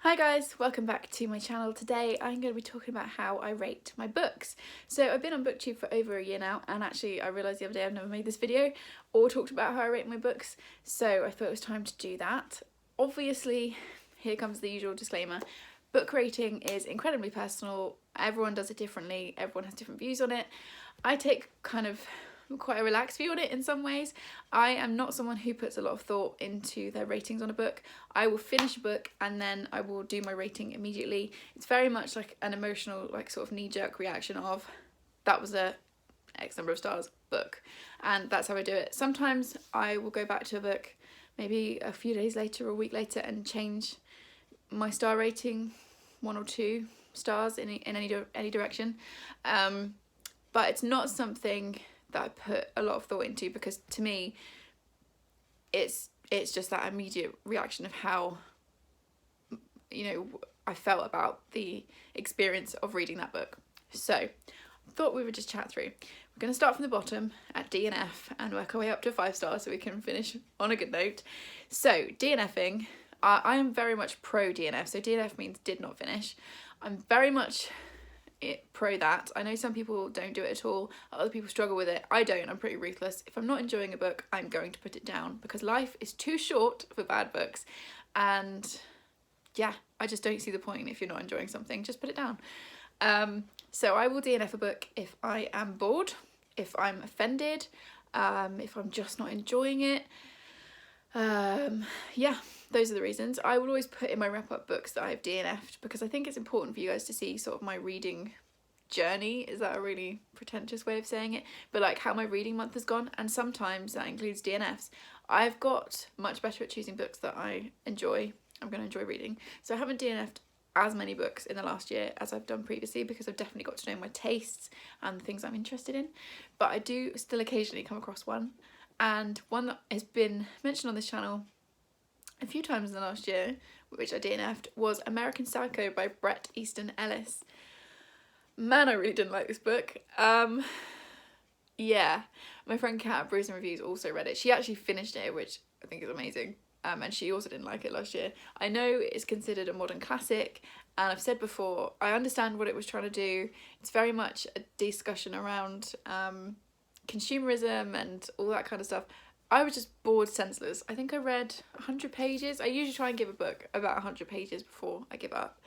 Hi guys, welcome back to my channel. Today I'm going to be talking about how I rate my books. So I've been on Booktube for over a year now, and actually I realised the other day I've never made this video or talked about how I rate my books, so I thought it was time to do that. Obviously, here comes the usual disclaimer. Book rating is incredibly personal, everyone does it differently, everyone has different views on it. I take kind of quite a relaxed view on it in some ways. I am not someone who puts a lot of thought into their ratings on a book. I will finish a book and then I will do my rating immediately. It's very much like an emotional, like sort of knee-jerk reaction of that was a X number of stars book, and that's how I do it. Sometimes I will go back to a book maybe a few days later or a week later and change my star rating 1 or 2 stars in any direction, but it's not something that I put a lot of thought into, because to me it's just that immediate reaction of how, you know, I felt about the experience of reading that book. So I thought we would just chat through. We're going to start from the bottom at D and F and work our way up to 5 stars so we can finish on a good note. So DNFing, I am very much pro DNF. So DNF means did not finish. I'm very much pro that. I know some people don't do it at all, other people struggle with it. I don't. I'm pretty ruthless. If I'm not enjoying a book, I'm going to put it down, because life is too short for bad books, and yeah, I just don't see the point. If you're not enjoying something, just put it down. So I will DNF a book if I am bored, if I'm offended, if I'm just not enjoying it. Yeah, those are the reasons. I will always put in my wrap up books that I've DNF'd, because I think it's important for you guys to see sort of my reading journey. Is that a really pretentious way of saying it? But like how my reading month has gone, and sometimes that includes DNFs. I've got much better at choosing books that I enjoy, I'm going to enjoy reading. So I haven't DNF'd as many books in the last year as I've done previously, because I've definitely got to know my tastes and the things I'm interested in. But I do still occasionally come across one. And one that has been mentioned on this channel a few times in the last year, which I DNF'd, was American Psycho by Bret Easton Ellis. Man, I really didn't like this book. Yeah, my friend Kat at Bruce and Reviews also read it. She actually finished it, which I think is amazing. And she also didn't like it last year. I know it's considered a modern classic, and I've said before, I understand what it was trying to do. It's very much a discussion around consumerism and all that kind of stuff. I was just bored senseless. I think I read 100 pages. I usually try and give a book about 100 pages before I give up.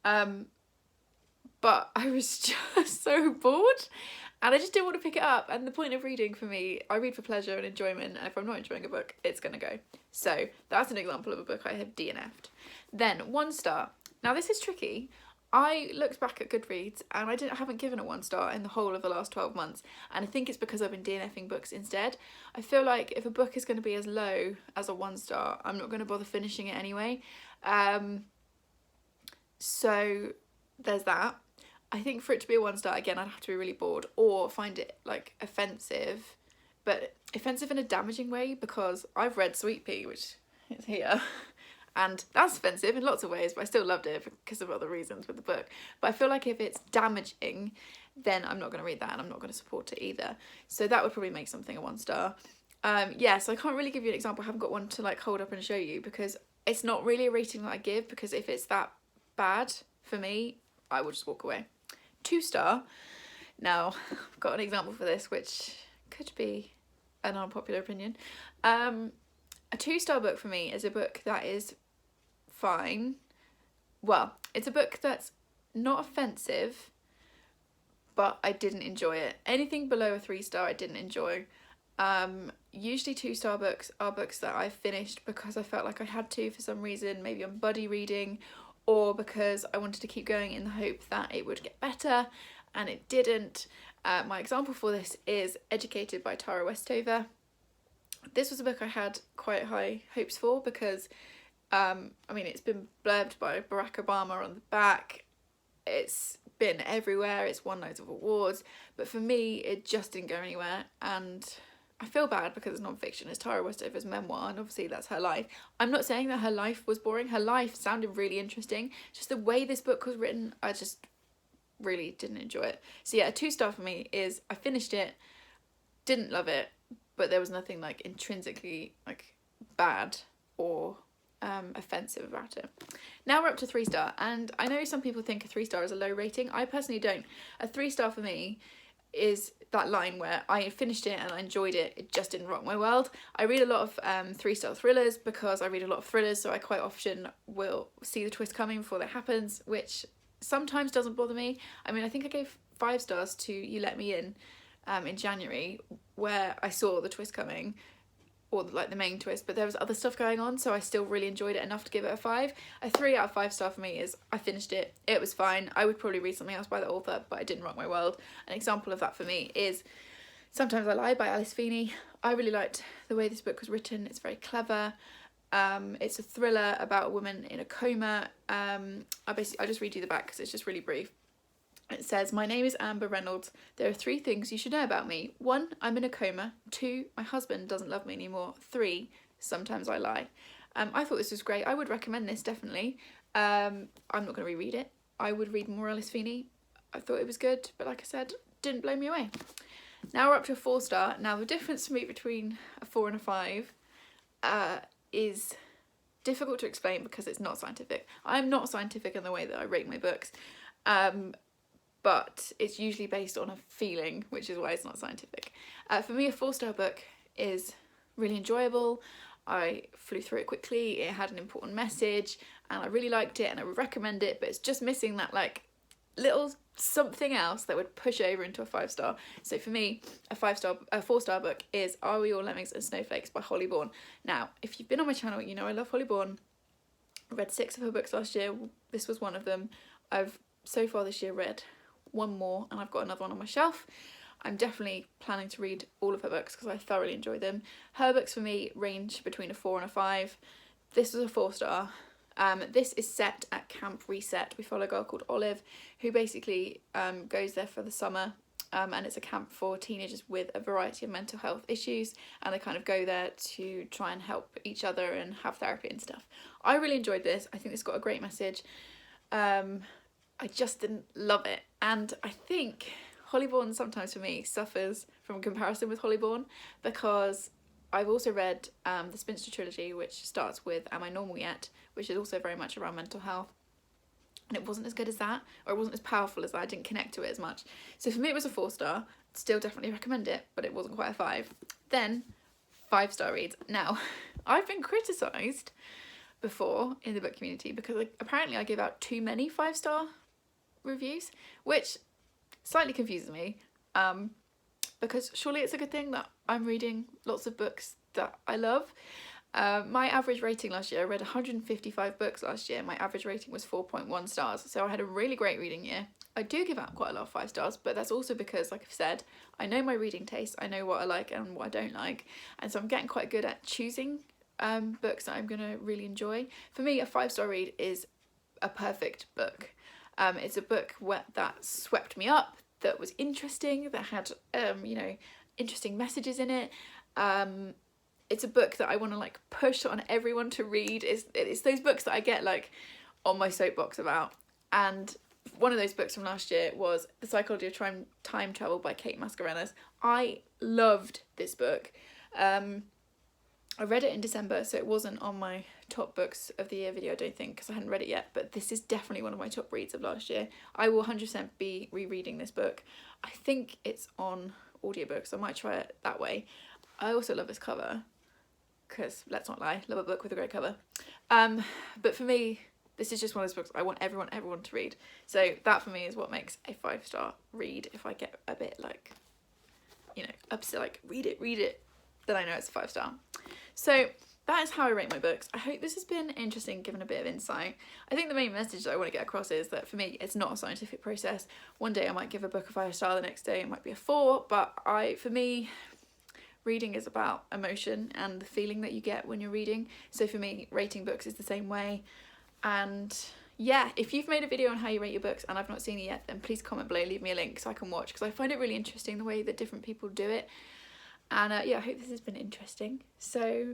But I was just so bored and I just didn't want to pick it up. And the point of reading for me, I read for pleasure and enjoyment, and if I'm not enjoying a book, it's going to go. So that's an example of a book I have DNF'd. Then 1 star. Now this is tricky. I looked back at GoodReads and I haven't given it 1 star in the whole of the last 12 months, and I think it's because I've been DNFing books instead. I feel like if a book is going to be as low as a 1 star, I'm not going to bother finishing it anyway. So there's that. I think for it to be a 1 star, again, I'd have to be really bored or find it like offensive, but offensive in a damaging way, because I've read Sweet Pea, which is here, and that's offensive in lots of ways, but I still loved it because of other reasons with the book. But I feel like if it's damaging, then I'm not going to read that and I'm not going to support it either. So that would probably make something a 1 star. Yeah, so I can't really give you an example. I haven't got one to like hold up and show you, because it's not really a rating that I give, because if it's that bad for me, I will just walk away. 2 star. Now, I've got an example for this, which could be an unpopular opinion. A 2 star book for me is a book that is fine. Well, it's a book that's not offensive, but I didn't enjoy it. Anything below a 3 star I didn't enjoy. Usually 2 star books are books that I finished because I felt like I had to for some reason, maybe on buddy reading, or because I wanted to keep going in the hope that it would get better, and it didn't. My example for this is Educated by Tara Westover. This was a book I had quite high hopes for, because I mean, it's been blurbed by Barack Obama on the back, it's been everywhere, it's won loads of awards, but for me it just didn't go anywhere. And I feel bad because it's non-fiction, it's Tara Westover's memoir, and obviously that's her life. I'm not saying that her life was boring, her life sounded really interesting, just the way this book was written, I just really didn't enjoy it. So yeah, a 2 star for me is I finished it, didn't love it, but there was nothing like intrinsically like bad or offensive about it. Now we're up to 3-star, and I know some people think a 3-star is a low rating. I personally don't. A 3-star for me is that line where I finished it and I enjoyed it, it just didn't rock my world. I read a lot of 3-star thrillers because I read a lot of thrillers, so I quite often will see the twist coming before that happens, which sometimes doesn't bother me. I mean, I think I gave 5 stars to You Let Me In January, where I saw the twist coming, or like the main twist, but there was other stuff going on, so I still really enjoyed it enough to give it a 5. A 3 out of 5 star for me is I finished it, it was fine. I would probably read something else by the author, but it didn't rock my world. An example of that for me is Sometimes I Lie by Alice Feeney. I really liked the way this book was written. It's very clever. It's a thriller about a woman in a coma. I'll just read you the back because it's just really brief. It says, "My name is Amber Reynolds. There are 3 things you should know about me. 1, I'm in a coma. 2, my husband doesn't love me anymore. 3, sometimes I lie." I thought this was great. I would recommend this, definitely. I'm not going to reread it. I would read more Alice Feeney. I thought it was good, but like I said, didn't blow me away. Now we're up to a 4-star. Now the difference for me between a 4 and a 5 is difficult to explain because it's not scientific. I'm not scientific in the way that I rate my books. But it's usually based on a feeling, which is why it's not scientific. For me, a 4-star book is really enjoyable. I flew through it quickly, it had an important message, and I really liked it, and I would recommend it, but it's just missing that like little something else that would push over into a 5-star. So for me, a 4-star book is Are We All Lemmings and Snowflakes by Holly Bourne. Now, if you've been on my channel, you know I love Holly Bourne. I read 6 of her books last year. This was one of them. I've so far this year read 1 more, and I've got another one on my shelf. I'm definitely planning to read all of her books because I thoroughly enjoy them. Her books for me range between a 4 and a 5. This was a 4-star. This is set at Camp Reset. We follow a girl called Olive who basically goes there for the summer, and it's a camp for teenagers with a variety of mental health issues, and they kind of go there to try and help each other and have therapy and stuff. I really enjoyed this. I think it's got a great message. I just didn't love it, and I think Holly Bourne sometimes for me suffers from comparison with Holly Bourne because I've also read the Spinster trilogy, which starts with Am I Normal Yet?, which is also very much around mental health, and it wasn't as good as that, or it wasn't as powerful as that. I didn't connect to it as much. So for me it was a 4-star. Still definitely recommend it, but it wasn't quite a 5. Then 5-star reads. Now I've been criticised before in the book community because apparently I give out too many 5-star reviews, which slightly confuses me, because surely it's a good thing that I'm reading lots of books that I love. My average rating last year, I read 155 books last year, my average rating was 4.1 stars, so I had a really great reading year. I do give out quite a lot of 5 stars, but that's also because, like I've said, I know my reading taste, I know what I like and what I don't like, and so I'm getting quite good at choosing books that I'm going to really enjoy. For me, a 5-star read is a perfect book. It's a book that swept me up, that was interesting, that had you know, interesting messages in it. It's a book that I want to like push on everyone to read. It's those books that I get like on my soapbox about. And one of those books from last year was The Psychology of Time Travel by Kate Mascarenhas. I loved this book. I read it in December, so it wasn't on my top books of the year video, I don't think, because I hadn't read it yet, but this is definitely one of my top reads of last year. I will 100% be rereading this book. I think it's on audiobook, so I might try it that way. I also love this cover, because let's not lie, love a book with a great cover. But for me, this is just one of those books I want everyone to read. So that for me is what makes a 5-star read. If I get a bit like, you know, upset, like read it, then I know it's a 5-star. So that is how I rate my books. I hope this has been interesting, given a bit of insight. I think the main message that I want to get across is that for me, it's not a scientific process. One day I might give a book a 5-star, the next day it might be a 4, but for me, reading is about emotion and the feeling that you get when you're reading. So for me, rating books is the same way. And yeah, if you've made a video on how you rate your books and I've not seen it yet, then please comment below, leave me a link so I can watch, because I find it really interesting the way that different people do it. And yeah, I hope this has been interesting. So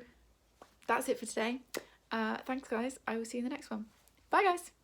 that's it for today. Thanks guys, I will see you in the next one. Bye guys.